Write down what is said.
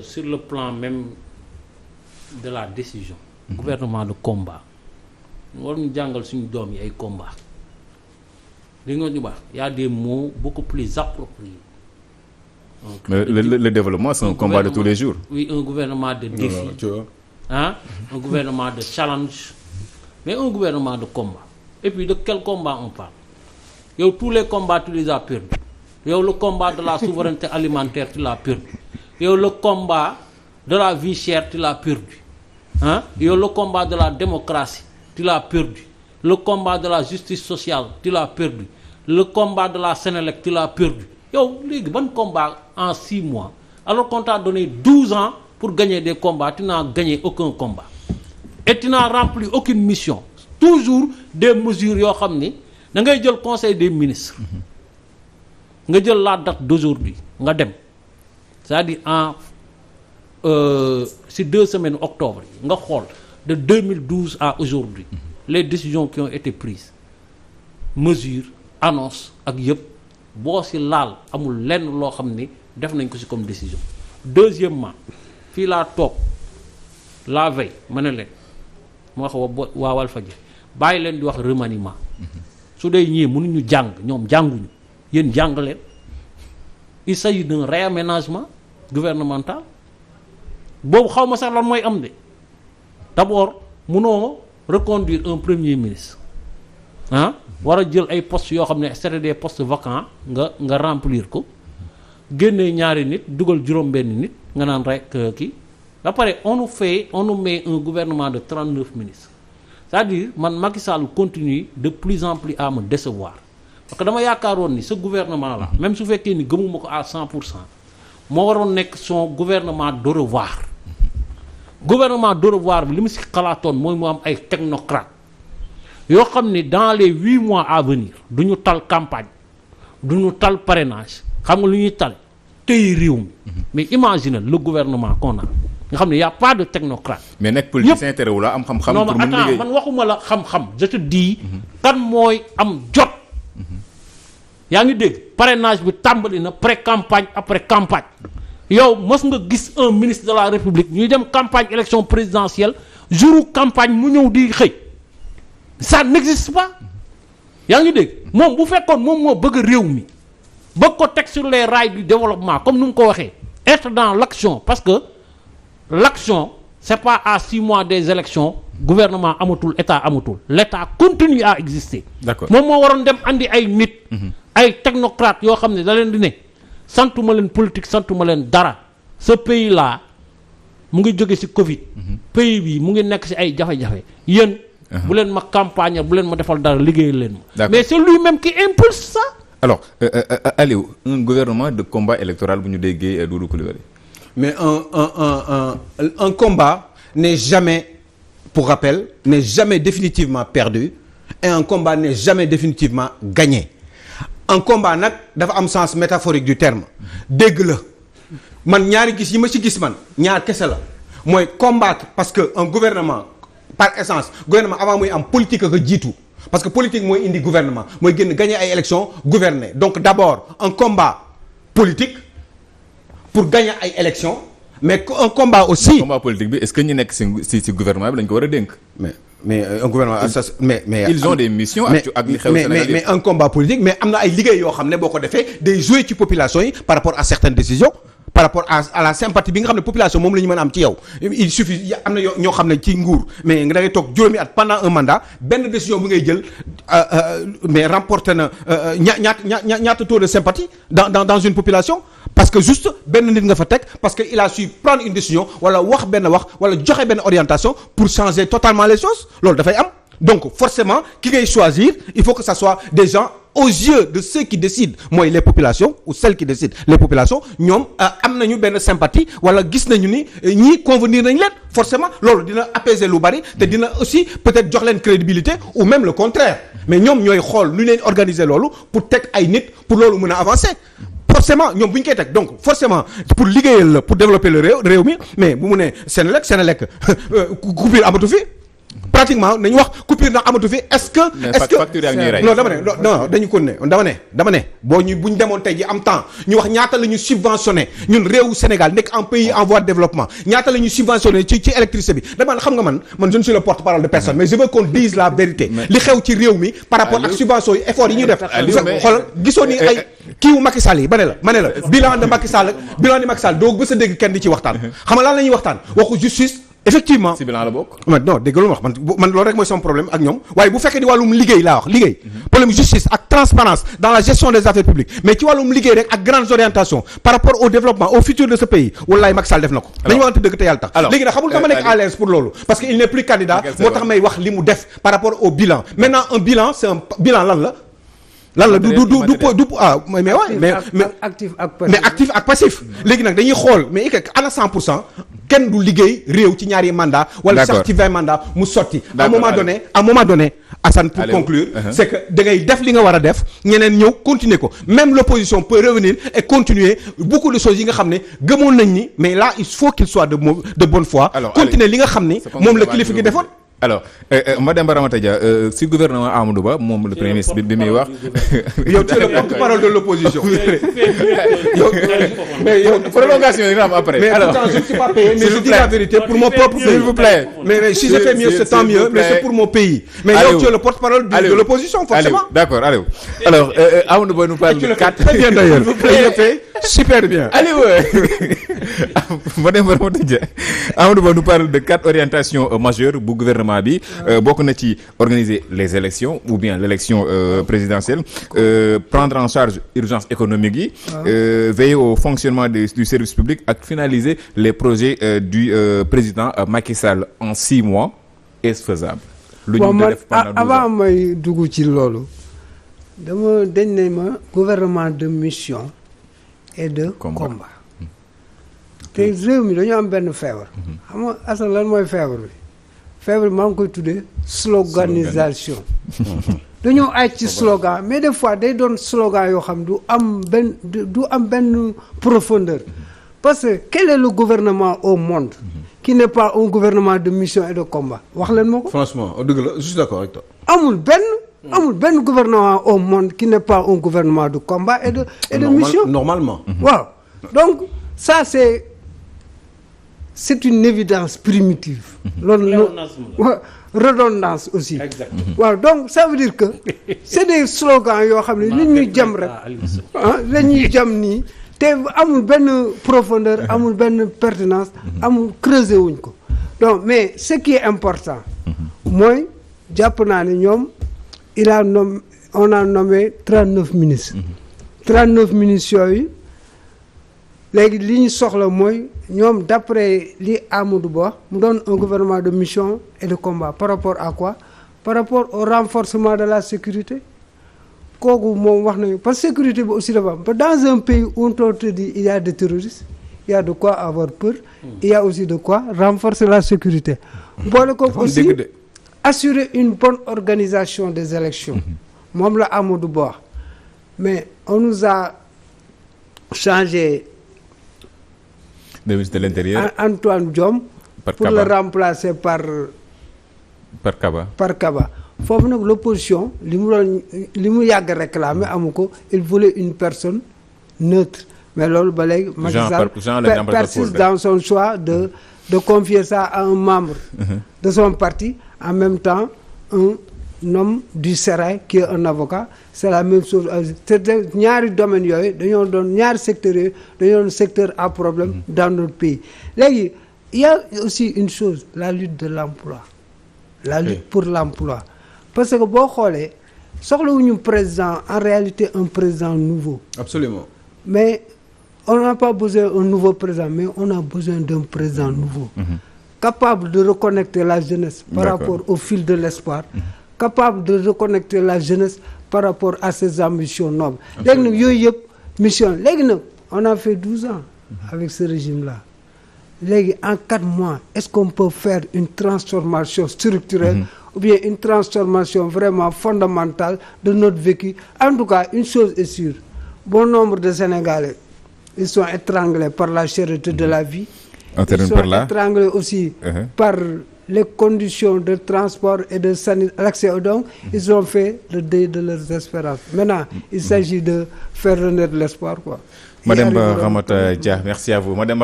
sur le plan même de la décision. Gouvernement de combat. war ñu jàngal suñu doom yi ay combat. li nga ñu baax y a des mots beaucoup plus appropriés. Donc, le développement c'est un combat de tous les jours. Oui, un gouvernement de défi. Un gouvernement de challenge. Mais un gouvernement de combat. Et puis de quel combat on parle? Yow tous les combats tu les as perdus. Yow le combat de la souveraineté alimentaire tu l'as perdu. Yow le combat de la vie chère tu l'as perdu. Yow le combat de la démocratie tu l'as perdu. Le combat de la justice sociale tu l'as perdu. Le combat de la Sénélec tu l'as perdu. Yow léegi ban combat en 6 mois alors qu'on t'a donné 12 ans pour gagner des combats, tu n'as gagné aucun combat. Et tu n'as rempli aucune mission. Toujours des mesures yoo xam ni da ngay jël conseil des ministres. nga jël la date d'aujourd'hui nga dem c'est-à-dire en si 2 semaines octobre yi nga xool de 2012 à aujourd'hui les décisions qui ont été prises mesures annonces ak yëpp boo si laal amul lenn loo xam ni def nañ ko si comme décision. Deuxièmement fii laa toog la veille ma ne leen ma wax waa Walfadjri bàyyi leen di wax remaniement su dee ñii mënuñu jàng ñoom jànguñu yéen jàng leen. Il s'agit d'un réaménagement gouvernemental boobu xaw ma sax lan mooy am de d'abord mënoo reconduire un premier ministre war a jël ay postes yoo xam ne c'était des postes vacants nga remplir ko génnee ñaari nit dugal juróom-benn nit nga naan rek kii ba pare on nous met un gouvernement de 39 ministres c'est-à-dire man Macky Sall continue de plus en plus à me décevoir parce que dama yaakaaroon ni ce gouvernement là même su fekkee ni gëmuma ko à 100% moo waroon nekk son gouvernement d'au revoir gouvernement d'au revoir bi li mu si xalaatoon mooy mu am ay technocrates yoo xam ni dans les 8 mois à venir du ñu tal campagne du ñu tal parrainage xam nga lu ñuy tal tey réew mi mais imagine le gouvernement qu'on a nga xam ne y a pas de technocrate. mais nekk politicien terewul la am xam-xam. non pour mën liggéey man waxuma la xam-xam je te dis. kan mooy am jot. yaa ngi dégg parrainage bi tàmbali na pré-campagne après campagne yow mës nga gis un ministre de la République ñuy dem campagne élection présidentielle jouru campagne mu ñëw di xëy ça n'existe pas yaa ngi dégg moom bu fekkoon moom moo bëgg réew mi bëgg ko teg sur les rails du développement comme nu nga ko waxee être dans l'action parce que l'action c'est pas à 6 mois des élections gouvernement amatul état amatul l'état continue à exister. D'accord. moom moo waroon dem andi ay nit. ay technocrates yoo xam ne da leen di ne santuma leen politique santuma leen dara ce pays là mu ngi jóge ci Covid. pays bi mu ngi nekk ci ay jafe-jafe yéen. bu leen ma campagne bu leen ma defal dara liggéeyal leen ma. mais c'est lui-même qui impulse ça. alors Aliou un gouvernement de combat électoral bu ñu déggee Doudou Coulibaly. mais un combat n'est jamais, pour rappel, n'est jamais définitivement perdu et un combat n'est jamais définitivement gagné. Un combat nag dafa am sens métaphorique du terme dégg la man ñaari gis yi ma ci gis man ñaar kese la mooy combattre parce que un gouvernement par essence gouvernement avant muy am politique ak jiitu parce que politique mooy indi gouvernement mooy génn gagner ay élections gouverner donc d'abord un combat politique pour gagner ay élections mais un combat aussi. combat politique bi est-ce que ñi nekk ci gouvernement bi lañ ko war a dénk. mais un gouvernement mais ils ont des missions ak li xew Sénégal mais un combat politique mais am na ay liggéey yoo xam ne boo ko defee day jouer ci population yi par rapport à certaines décisions par rapport à la sympathie bi nga xam ne population moom la ñu mën a am ci yow il suffit am na ñoo xam ne ci nguur mais da ngay toog juróomi at pendant un mandat benn décision bu ngay jël mais remporter na ñaata taux de sympathie dans une population parce que juste benn nit nga fa teg parce que il a su prendre une décision wala wax benn wax wala joxe benn orientation pour changer totalement les choses loolu dafay am donc forcément ki ngay choisir il faut que ça soit des gens aux yeux de ceux qui décident mooy les populations ou celles qui décident les populations ñoom am nañu benn sympathie wala gis nañu ni ñii convenir nañ leen forcément loolu dina apaiser lu bari te dina aussi peut-être jox leen crédibilité ou même le contraire mais ñoom ñooy xool lu leen organiser loolu pour teg ay nit pour loolu mën a avancer forcément ñoom bu ñu koy teg donc forcément pour liggéeyal la pour développer le réew mi mais bu mu nee Sénélec coupure amatu fi pratiquement nañu wax coupure ndax amatu fi est-ce que facture yaa ngi ñuy rey. non dama ne non dañu ko ne dama ne boo ñu bu ñu demoon tey ji am temps ñu wax ñaata la ñu subventionné ñun réewu Sénégal nekk en pays en voie de développement ñaata la ñu subventionné ci électricité bi dama xam nga man je ne suis le porte-parole de personne mais je veux qu'on dise la vérité li xew ci réew mi par rapport ak subvention yi effort yi ñuy def xoolal gisoo ni ay kiiwu Macky Sall yi ma ne la bilan de Macky Sall doo bës a dégg kenn di ci waxtaan xam nga lan la ñuy waxtaan waxu justice effectivement si bilan la bokk. non dégg nga lu ma wax man loolu rek mooy sama problème ak ñoom waaye bu fekkee ni wàllum liggéey laa wax liggéey problème justice ak transparence dans la gestion des affaires publiques mais ci wàllum liggéey rek ak grandes orientations par rapport au développement au futur de ce pays wallaay Macky Sall def na ko dañu waxante dëgg te yàlla tax léegi nag xamul dama nekk à l'aise pour loolu parce que il n'est plus candidat moo tax may wax li mu def par rapport au bilan maintenant un bilan c'est un bilan lan la du mais actif ak passif léegi nag dañuy xool mais ana 100% kenn du liggéey réew ci ñaari mandat wala sax ci 20 mandat mu sotti à un moment donné Assane pour conclure c'est que da ngay def li nga war a def ñeneen ñëw continuer ko même l'opposition peut revenir et continuer beaucoup de choses yi nga xam ne gëmoon nañ ni mais là il faut qu'il soit de bonne foi continuer li nga xam ni moom la kilifa gi defoon alors Mademba Ramata Dia si gouvernement Amadou Ba moom le premier ministre bi muy wax. yow tu es le porte-parole de l'opposition. mais yow prolongation yi nga am après. mais pourtant je ne suis pas payé mais je dis la vérité pour mon propre pays. s'il vous plaît. mais si je fais mieux c'est tant mieux mais c'est pour mon pays. mais yow tu es le porte-parole de l'opposition forcément. d'accord alors Amadou Ba nous parle de 4. très bien d'ailleurs. il le fait super bien. Mademba Ramata Dia Amadou Ba nous parle de 4 orientations majeures bu gouvernement bi bokk na ci organiser les élections ou bien l'élection présidentielle prendre en charge urgence économique yi veiller au fonctionnement du service public ak finaliser les projets du président Macky Sall en 6 mois est-ce faisable lu ñu def pendant 12 ans avant may dugg ci loolu dañ ne ma gouvernement de mission et de combat te réew mi dañoo am benn feebar xam nga asal lan mooy feebar bi maa ngi koy tuddee sloganisation dañoo ay ci slogan mais des fois day doon slogan yoo xam du am benn profondeur parce que quel est le gouvernement au monde qui n'est pas un gouvernement de mission et de combat wax leen ma ko franchement dëgg la je suis d'accord avec toi amul benn gouvernement au monde qui n'est pas un gouvernement de combat et de mission normalement waaw donc ça c'est une évidence primitive loolu redondance aussi waaw donc ça veut dire que c'est des slogans yoo xam ne li ñuy jam rek la ñuy jam nii te amul benn profondeur amul benn pertinence amul creuser wuñ ko donc mais ce qui est important mooy jàpp naa ne ñoom on a nommé 39 ministres 39 ministres yooyu léegi li ñu soxla mooy ñoom d'après li Amadou Ba mu doon un gouvernement de mission et de combat par rapport à quoi par rapport au renforcement de la sécurité kooku moom wax nañu parce que sécurité bi aussi dafa am dans un pays où on te dit il y a des terroristes il y a de quoi avoir peur il y a aussi de quoi renforcer la sécurité boole kooku aussi assurer une bonne organisation des élections moom la Amadou Ba mais on nous a changé le ministre de l'Intérieur Antoine Diome pour le remplacer par Kaba foofu nag l'opposition li mu yàgg réclamer amu ko il voulait une personne neutre mais loolu ba léegi Macky Sall persiste dans son choix de confier ça à un membre de son parti en même temps un homme du sérail qui est un avocat c'est la même chose c'est ñaari domaines yooyu dañoo doon ñaari secteurs yooyu dañoo doon secteur à problème dans notre pays léegi il y a aussi une chose la lutte de l'emploi la lutte pour l'emploi parce que boo xoolee soxlawuñu président en réalité un président nouveau absolument mais on n'a pas besoin d'un nouveau président mais on a besoin d'un président nouveau capable de reconnecter la jeunesse par rapport au fil de l'espoir capable de reconnecter la jeunesse par rapport à ses ambitions nobles léegi nag yooyu yëpp mission léegi nag on a fait 12 ans avec ce régime-là léegi en 4 mois est-ce qu'on peut faire une transformation structurelle ou bien une transformation vraiment fondamentale de notre vécu en tout cas une chose est sûre bon nombre de Sénégalais ils sont étranglés par la cherté de la vie ils sont étranglés aussi par les conditions de transport et de l'accès aux dons, ils ont fait le deuil de leurs espérances. Maintenant, il s'agit de faire renaître l'espoir, quoi. Madame Ramata Dia, merci à vous. Madame